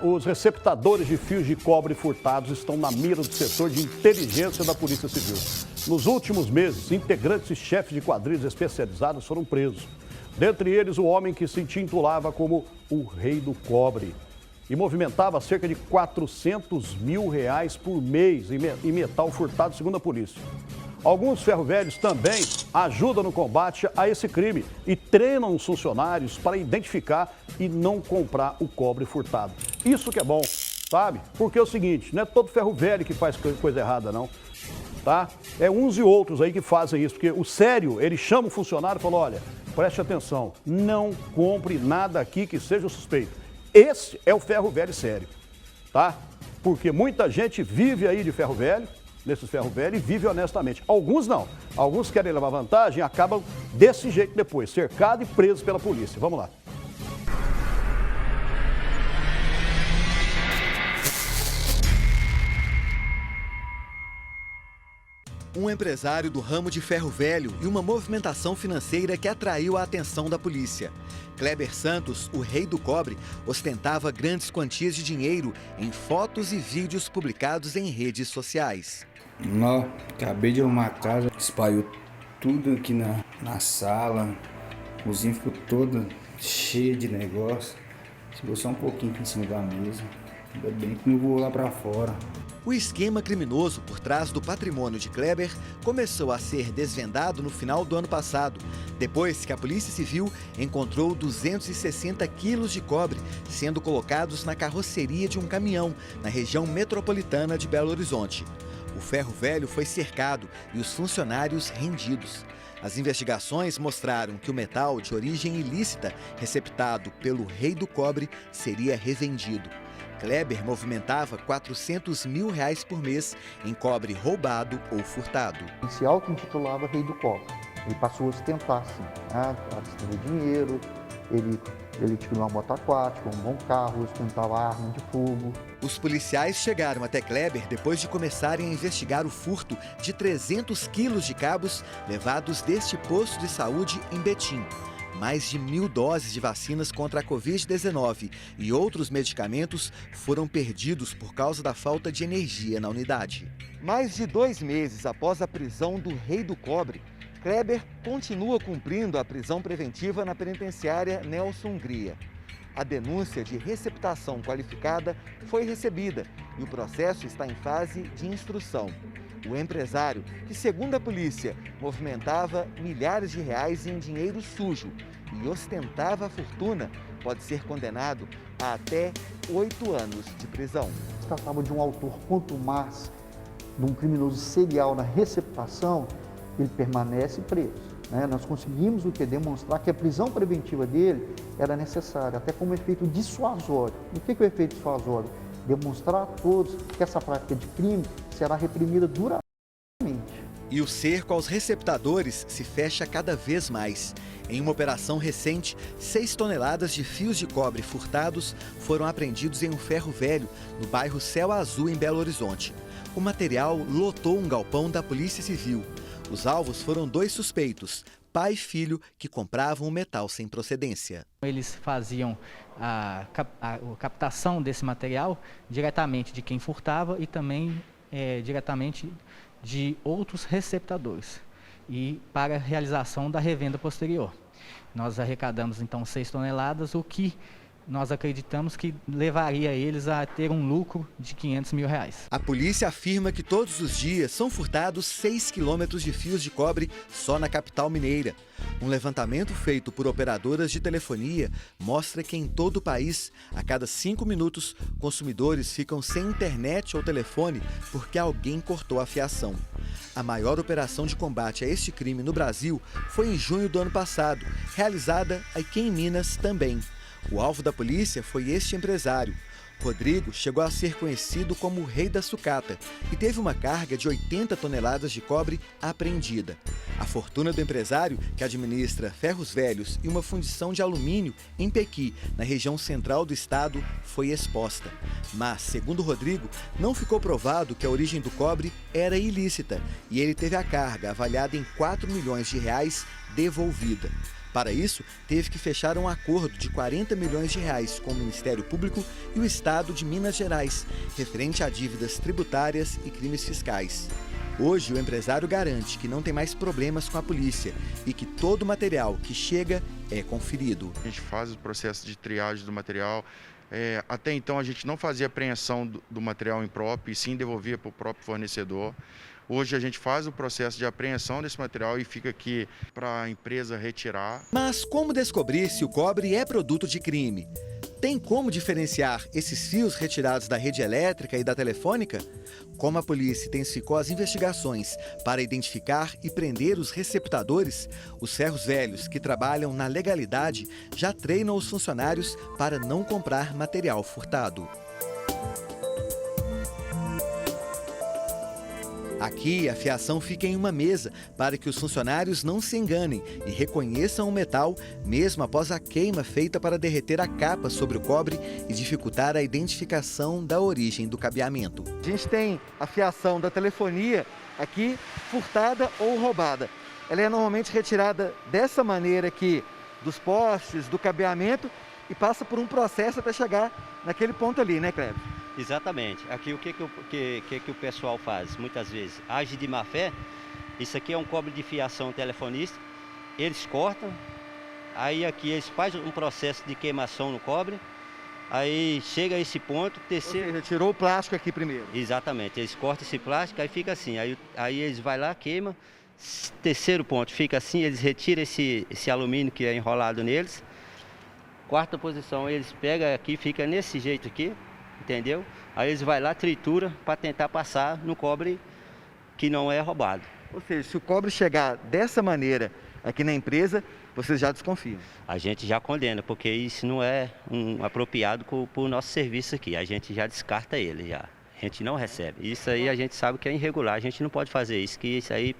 Os receptadores de fios de cobre furtados estão na mira do setor de inteligência da Polícia Civil. Nos últimos meses, integrantes e chefes de quadrilhas especializadas foram presos. Dentre eles, o homem que se intitulava como o Rei do Cobre e movimentava cerca de R$400 mil por mês em metal furtado, segundo a polícia. Alguns ferro-velhos também ajudam no combate a esse crime e treinam os funcionários para identificar e não comprar o cobre furtado. Isso que é bom, sabe? Porque é o seguinte, não é todo ferro-velho que faz coisa errada, não. Tá? É uns e outros aí que fazem isso, porque o sério, ele chama o funcionário e fala, olha, preste atenção, não compre nada aqui que seja suspeito. Esse é o ferro-velho sério, tá? Porque muita gente vive aí de ferro-velho, nesses ferro-velho, e vive honestamente. Alguns não. Alguns querem levar vantagem e acabam desse jeito depois, cercado e preso pela polícia. Vamos lá. Um empresário do ramo de ferro velho e uma movimentação financeira que atraiu a atenção da polícia. Kleber Santos, o Rei do Cobre, ostentava grandes quantias de dinheiro em fotos e vídeos publicados em redes sociais. Não, acabei de arrumar a casa, espalhou tudo aqui na sala, a cozinha ficou toda cheia de negócio. Ficou só um pouquinho aqui em cima da mesa, ainda bem que não vou lá pra fora. O esquema criminoso por trás do patrimônio de Kleber começou a ser desvendado no final do ano passado, depois que a Polícia Civil encontrou 260 quilos de cobre sendo colocados na carroceria de um caminhão na região metropolitana de Belo Horizonte. O ferro velho foi cercado e os funcionários rendidos. As investigações mostraram que o metal de origem ilícita, receptado pelo Rei do Cobre, seria revendido. Kleber movimentava R$400 mil por mês em cobre roubado ou furtado. Ele se auto-intitulava Rei do Cobre. Ele passou a ostentar, assim, a distribuir dinheiro, ele tinha uma moto aquática, um bom carro, ostentava arma de fogo. Os policiais chegaram até Kleber depois de começarem a investigar o furto de 300 quilos de cabos levados deste posto de saúde em Betim. Mais de 1.000 doses de vacinas contra a Covid-19 e outros medicamentos foram perdidos por causa da falta de energia na unidade. Mais de 2 meses após a prisão do Rei do Cobre, Kleber continua cumprindo a prisão preventiva na penitenciária Nelson Hungria. A denúncia de receptação qualificada foi recebida e o processo está em fase de instrução. O empresário, que segundo a polícia, movimentava milhares de reais em dinheiro sujo e ostentava a fortuna, pode ser condenado a até 8 anos de prisão. Se tratava de um autor contumaz, de um criminoso serial na receptação, ele permanece preso. Nós conseguimos demonstrar que a prisão preventiva dele era necessária, até como efeito dissuasório. O que é o efeito dissuasório? Demonstrar a todos que essa prática de crime será reprimida duramente. E o cerco aos receptadores se fecha cada vez mais. Em uma operação recente, 6 toneladas de fios de cobre furtados foram apreendidos em um ferro velho no bairro Céu Azul, em Belo Horizonte. O material lotou um galpão da Polícia Civil. Os alvos foram 2 suspeitos, pai e filho, que compravam o metal sem procedência. Eles faziam a captação desse material diretamente de quem furtava e também diretamente de outros receptadores e para a realização da revenda posterior. Nós arrecadamos então 6 toneladas, o que nós acreditamos que levaria eles a ter um lucro de R$500 mil. A polícia afirma que todos os dias são furtados 6 quilômetros de fios de cobre só na capital mineira. Um levantamento feito por operadoras de telefonia mostra que em todo o país, a cada 5 minutos, consumidores ficam sem internet ou telefone porque alguém cortou a fiação. A maior operação de combate a este crime no Brasil foi em junho do ano passado, realizada aqui em Minas também. O alvo da polícia foi este empresário. Rodrigo chegou a ser conhecido como o Rei da Sucata e teve uma carga de 80 toneladas de cobre apreendida. A fortuna do empresário, que administra ferros velhos e uma fundição de alumínio em Pequi, na região central do estado, foi exposta. Mas, segundo Rodrigo, não ficou provado que a origem do cobre era ilícita e ele teve a carga avaliada em R$4 milhões devolvida. Para isso, teve que fechar um acordo de R$40 milhões com o Ministério Público e o Estado de Minas Gerais, referente a dívidas tributárias e crimes fiscais. Hoje, o empresário garante que não tem mais problemas com a polícia e que todo material que chega é conferido. A gente faz o processo de triagem do material. Até então, a gente não fazia apreensão do material impróprio e sim devolvia para o próprio fornecedor. Hoje a gente faz o processo de apreensão desse material e fica aqui para a empresa retirar. Mas como descobrir se o cobre é produto de crime? Tem como diferenciar esses fios retirados da rede elétrica e da telefônica? Como a polícia intensificou as investigações para identificar e prender os receptadores, os ferros velhos que trabalham na legalidade já treinam os funcionários para não comprar material furtado. Aqui, a fiação fica em uma mesa para que os funcionários não se enganem e reconheçam o metal, mesmo após a queima feita para derreter a capa sobre o cobre e dificultar a identificação da origem do cabeamento. A gente tem a fiação da telefonia aqui furtada ou roubada. Ela é normalmente retirada dessa maneira aqui dos postes, do cabeamento e passa por um processo até chegar naquele ponto ali, né, Cleber? Exatamente. Aqui o que o pessoal faz? Muitas vezes age de má fé. Isso aqui é um cobre de fiação telefonista. Eles cortam, aí aqui eles fazem um processo de queimação no cobre. Aí chega a esse ponto, terceiro... Ou seja, tirou o plástico aqui primeiro. Exatamente. Eles cortam esse plástico, aí fica assim. Aí eles vão lá, queima. Terceiro ponto, fica assim, eles retiram esse alumínio que é enrolado neles. Quarta posição, eles pegam aqui, fica nesse jeito aqui. Entendeu? Aí eles vão lá, tritura para tentar passar no cobre que não é roubado. Ou seja, se o cobre chegar dessa maneira aqui na empresa, vocês já desconfiam? A gente já condena, porque isso não é apropriado para o nosso serviço aqui. A gente já descarta ele, já. A gente não recebe. Isso aí a gente sabe que é irregular, a gente não pode fazer isso, que isso aí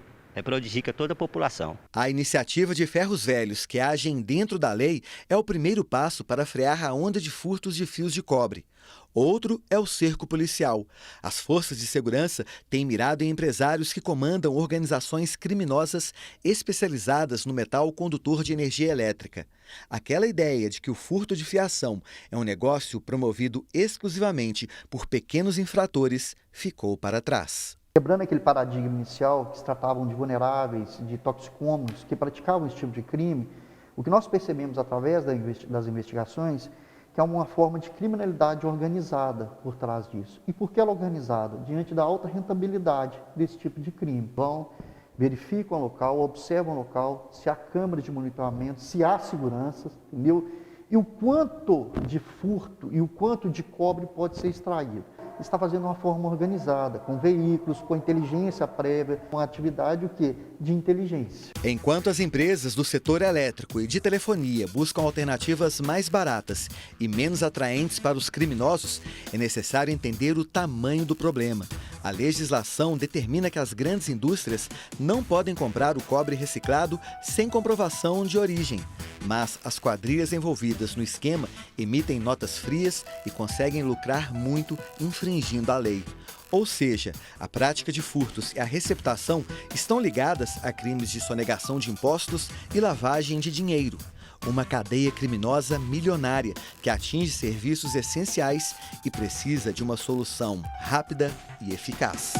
prejudica toda a população. A iniciativa de ferros velhos que agem dentro da lei é o primeiro passo para frear a onda de furtos de fios de cobre. Outro é o cerco policial. As forças de segurança têm mirado em empresários que comandam organizações criminosas especializadas no metal condutor de energia elétrica. Aquela ideia de que o furto de fiação é um negócio promovido exclusivamente por pequenos infratores ficou para trás. Quebrando aquele paradigma inicial, que se tratavam de vulneráveis, de toxicômanos, que praticavam esse tipo de crime, o que nós percebemos através das investigações, que há uma forma de criminalidade organizada por trás disso. E por que ela é organizada? Diante da alta rentabilidade desse tipo de crime. Vão, verificam o local, observam o local, se há câmeras de monitoramento, se há segurança, entendeu? E o quanto de furto e o quanto de cobre pode ser extraído. Está fazendo uma forma organizada, com veículos, com inteligência prévia, com atividade o quê? De inteligência. Enquanto as empresas do setor elétrico e de telefonia buscam alternativas mais baratas e menos atraentes para os criminosos, é necessário entender o tamanho do problema. A legislação determina que as grandes indústrias não podem comprar o cobre reciclado sem comprovação de origem. Mas as quadrilhas envolvidas no esquema emitem notas frias e conseguem lucrar muito infringindo a lei. Ou seja, a prática de furtos e a receptação estão ligadas a crimes de sonegação de impostos e lavagem de dinheiro. Uma cadeia criminosa milionária que atinge serviços essenciais e precisa de uma solução rápida e eficaz.